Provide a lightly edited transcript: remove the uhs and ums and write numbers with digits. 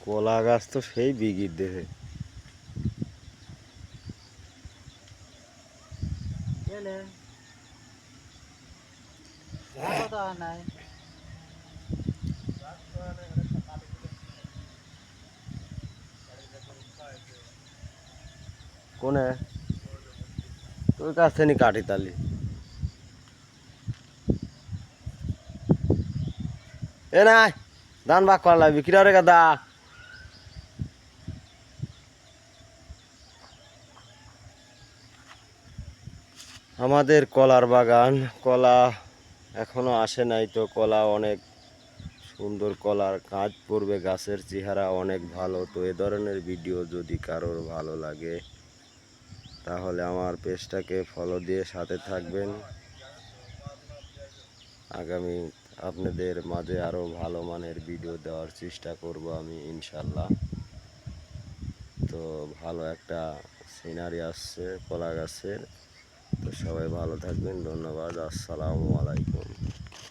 কলা গাছ তো সেই বিগির দেহে। কোনে তোর কাছ থেকে কাটি তালি এ নাই ধান ভাগ করা লাগবে কিরা রে গাদা। আমাদের কলার বাগান, কলা এখনো আসে নাই তো, কলা অনেক সুন্দর, কলার কাঁচ পড়বে, গাছের চেহারা অনেক ভালো। তো এ ধরনের ভিডিও যদি কারোর ভালো লাগে তাহলে আমার পেজটাকে ফলো দিয়ে সাথে থাকবেন। আগামী আপনাদের মাঝে আরও ভালো মানের ভিডিও দেওয়ার চেষ্টা করব আমি ইনশাল্লাহ। তো ভালো একটা সিনারি আসছে কলা গাছের। তো সবাই ভালো থাকবেন, ধন্যবাদ, আসসালামু আলাইকুম।